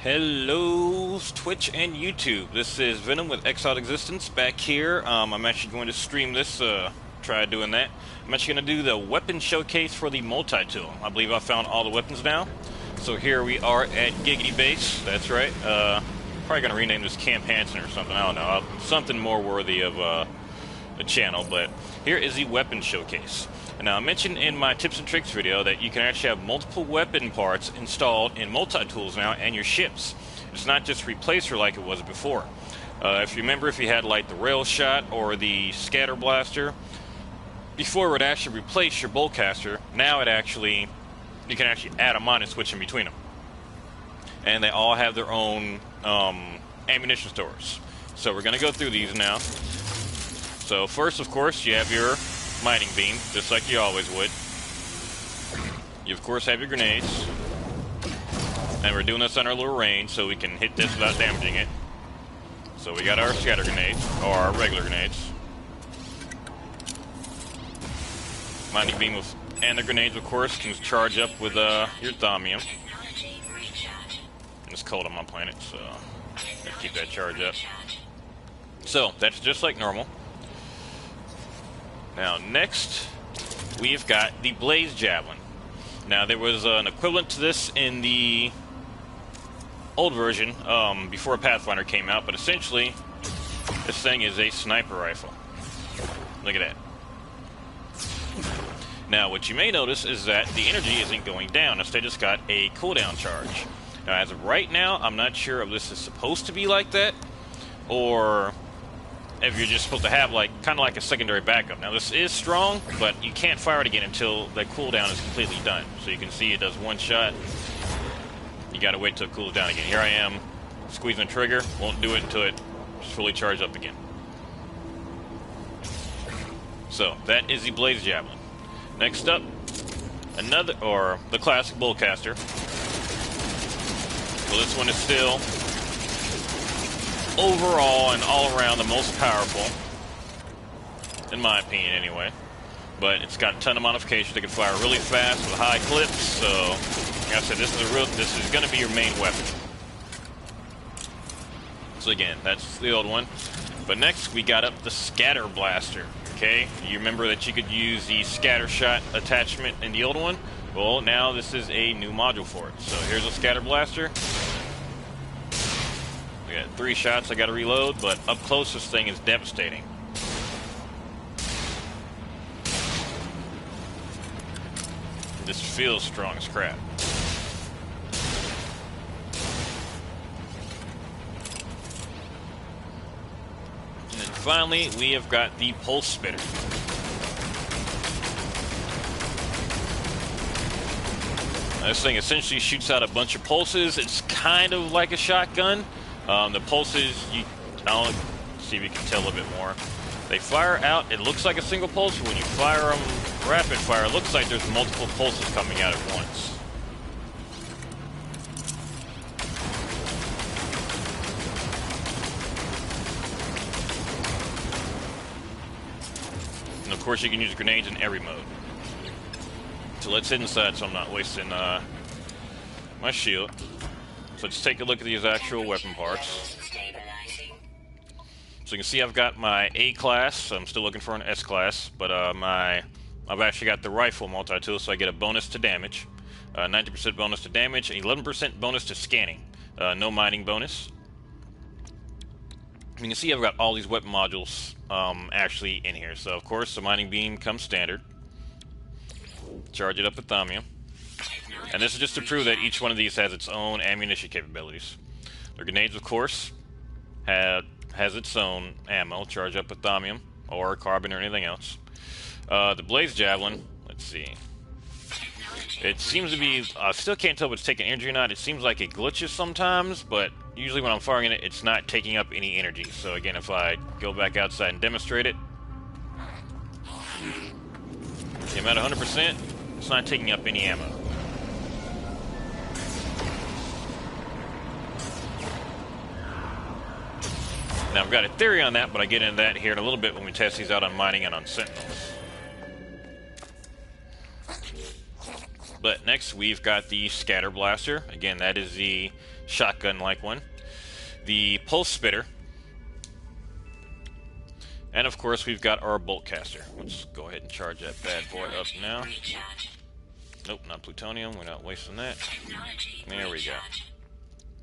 Hello, Twitch and YouTube. This is Venom with Exiled Existence back here. I'm actually going to stream this, try doing that. I'm actually going to do the weapon showcase for the multi-tool. I believe I found all the weapons now. So here we are at Giggity Base, that's right. Probably going to rename this Camp Hansen or something, I don't know. Something more worthy of a channel, but here is the weapon showcase. Now, I mentioned in my tips and tricks video that you can actually have multiple weapon parts installed in multi-tools now and your ships. It's not just replacer like it was before. If you remember, if you had like the rail shot or the scatter blaster, before it would actually replace your bowcaster. Now you can actually add them on and switch in between them. And they all have their own ammunition stores. So we're going to go through these now. So first, of course, you have your mining beam, just like you always would. You, of course, have your grenades. And we're doing this on our little range, so we can hit this without damaging it. So we got our scatter grenades, or our regular grenades. Mining beam and the grenades, of course, can charge up with your thaumium. And it's cold on my planet, so gotta keep that charge up. So, that's just like normal. Now, next, we've got the Blaze Javelin. Now, there was an equivalent to this in the old version, before Pathfinder came out, but essentially, this thing is a sniper rifle. Look at that. Now, what you may notice is that the energy isn't going down. Instead, it's got a cooldown charge. Now, as of right now, I'm not sure if this is supposed to be like that, or if you're just supposed to have kind of like a secondary backup. Now this is strong, but you can't fire it again until that cooldown is completely done. So you can see it does one shot. You gotta wait till it cools down again. Here I am, squeezing the trigger, won't do it until it's fully charged up again. So that is the Blaze Javelin. Next up, the classic Bullcaster. Well, this one is still overall and all around the most powerful, in my opinion anyway. But it's got a ton of modifications. They can fire really fast with high clips, so like I said, this is going to be your main weapon. So again, that's the old one. But next we got up the Scatter Blaster. Okay, you remember that you could use the scatter shot attachment in the old one? Well, now this is a new module for it. So here's a Scatter Blaster. We got 3 shots I gotta reload, but up close this thing is devastating. This feels strong as crap. And then finally, we have got the Pulse Spitter. This thing essentially shoots out a bunch of pulses. It's kind of like a shotgun. The pulses, I'll see if you can tell a little bit more. They fire out, it looks like a single pulse, but when you fire them rapid fire, it looks like there's multiple pulses coming out at once. And of course you can use grenades in every mode. So let's hit inside so I'm not wasting my shield. So let's take a look at these actual weapon parts. So you can see I've got my A class. I'm still looking for an S class, but I've actually got the rifle multi-tool, so I get a bonus to damage, 90% bonus to damage, 11% bonus to scanning, no mining bonus. You can see I've got all these weapon modules actually in here. So of course the mining beam comes standard. Charge it up with thaumium. And this is just to prove that each one of these has its own ammunition capabilities. The grenades, of course, has its own ammo. Charge up with thaumium or carbon or anything else. The Blaze Javelin, let's see. It seems to be, I still can't tell if it's taking energy or not. It seems like it glitches sometimes, but usually when I'm firing it, it's not taking up any energy. So again, if I go back outside and demonstrate it, I'm at 100%, it's not taking up any ammo. Now I've got a theory on that, but I get into that here in a little bit when we test these out on mining and on sentinels. But next we've got the Scatter Blaster. Again, that is the shotgun-like one. The Pulse Spitter. And of course we've got our Bolt Caster. Let's go ahead and charge that bad boy up now. Nope, not plutonium. We're not wasting that. There we go.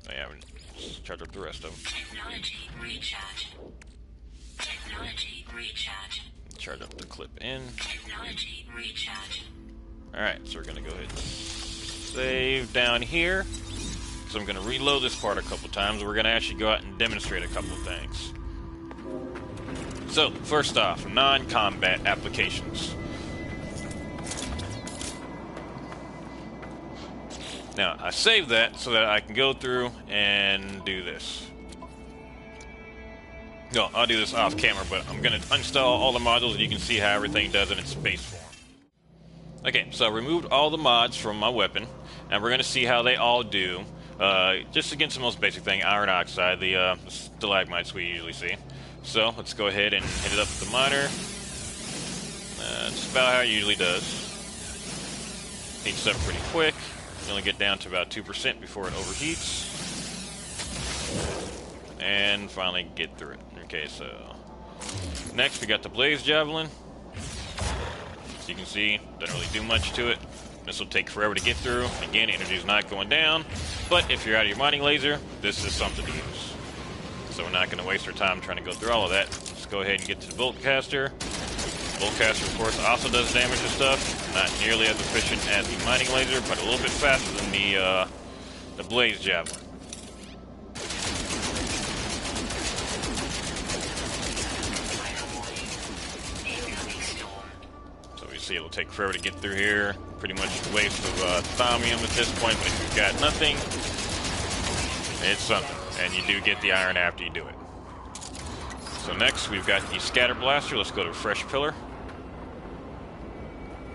Oh, yeah, let's charge up the rest of them. Charge up the clip in. Alright, so we're going to go ahead and save down here. So I'm going to reload this part a couple times. We're going to actually go out and demonstrate a couple of things. So, first off, non-combat applications. Now, I saved that so that I can go through and do this. No, I'll do this off camera, but I'm going to uninstall all the modules and you can see how everything does in its base form. Okay, so I removed all the mods from my weapon, and we're going to see how they all do. Just against the most basic thing, iron oxide, the stalagmites we usually see. So, let's go ahead and hit it up with the miner. It's about how it usually does. Heats up pretty quick. You only get down to about 2% before it overheats. And finally get through it. Okay, so next we got the Blaze Javelin. As you can see, doesn't really do much to it. This will take forever to get through. Again, energy's not going down. But if you're out of your mining laser, this is something to use. So we're not going to waste our time trying to go through all of that. Let's go ahead and get to the Bolt Caster. Bolt Caster, of course, also does damage to stuff. Not nearly as efficient as the mining laser, but a little bit faster than the Blaze Javelin. So we see it'll take forever to get through here. Pretty much a waste of thaumium at this point, but if you've got nothing, it's something. And you do get the iron after you do it. So next, we've got the Scatter Blaster. Let's go to Fresh Pillar.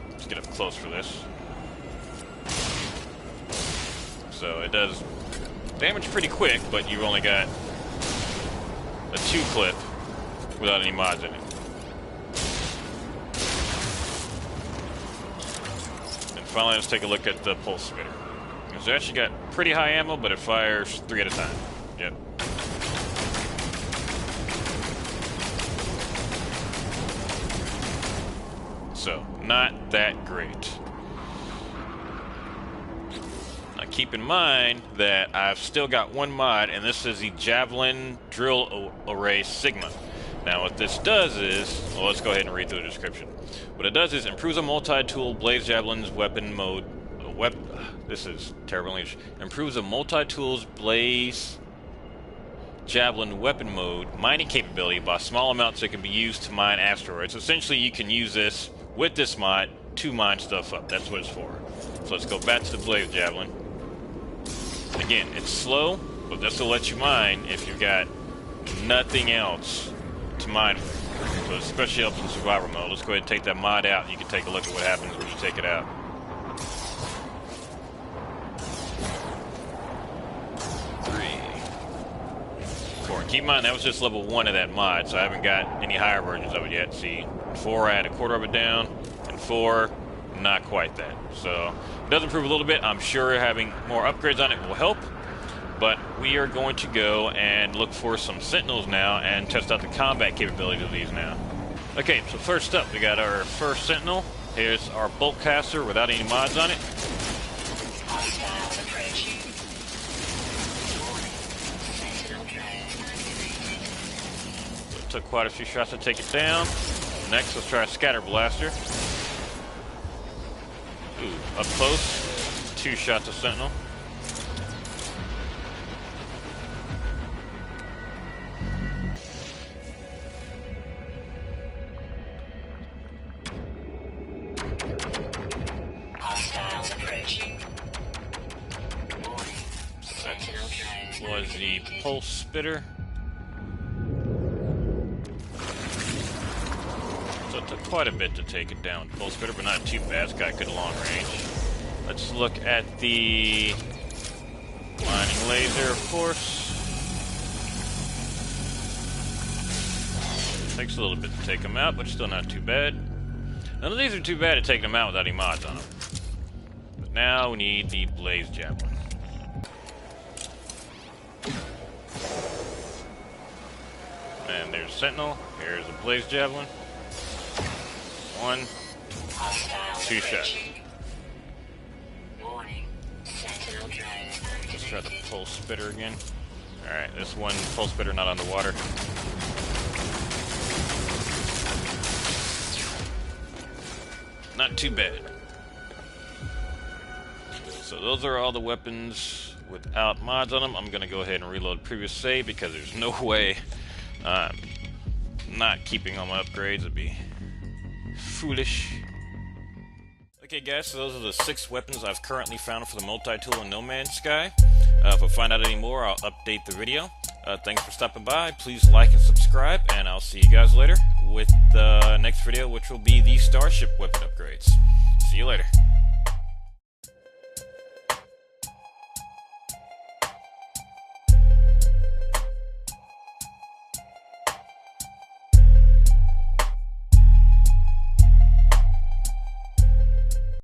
Let's get up close for this. So it does damage pretty quick, but you've only got a 2 clip without any mods in it. And finally, let's take a look at the Pulse Spitter. It's actually got pretty high ammo, but it fires 3 at a time. Yep. So, not that great. Now keep in mind that I've still got one mod, and this is the Javelin Drill Array Sigma. Now what this does is, well, let's go ahead and read through the description. What it does is improves a multi-tool Blaze Javelin's weapon mode. This is terrible English. Improves a multi-tools Blaze Javelin weapon mode mining capability by small amounts that can be used to mine asteroids. Essentially, you can use this with this mod to mine stuff up. That's what it's for. So let's go back to the Blaze Javelin. Again, it's slow, but this will let you mine if you've got nothing else to mine with. So especially up in survival mode. Let's go ahead and take that mod out. You can take a look at what happens when you take it out. 3, 4. Keep in mind, that was just level 1 of that mod, so I haven't got any higher versions of it yet. See, 4, I had a quarter of it down, and 4, not quite that. So, it does improve a little bit. I'm sure having more upgrades on it will help, but we are going to go and look for some Sentinels now and test out the combat capabilities of these now. Okay, so first up, we got our first Sentinel. Here's our Bolt Caster without any mods on it. Took quite a few shots to take it down. Next, let's try a Scatter Blaster. Ooh, up close. 2 shots of Sentinel. Hostiles approaching. So that was the Pulse Spitter. So it took quite a bit to take it down. Pulse Spitter, but not too bad. It's got good long range. Let's look at the mining laser, of course. Takes a little bit to take them out, but still not too bad. None of these are too bad at taking them out without any mods on them. But Now we need the Blaze Javelin. And there's Sentinel. Here's a Blaze Javelin. 1, 2 shots. Warning. Sentinel drone activated. Let's try the Pulse Spitter again. Alright, this one Pulse Spitter not underwater. Not too bad. So those are all the weapons without mods on them. I'm going to go ahead and reload previous save because there's no way I'm not keeping all my upgrades. It'd be foolish. Okay guys, so those are the 6 weapons I've currently found for the multi-tool in No Man's Sky. If I find out any more, I'll update the video. Thanks for stopping by. Please like and subscribe, and I'll see you guys later with the next video, which will be the Starship weapon upgrades. See you later.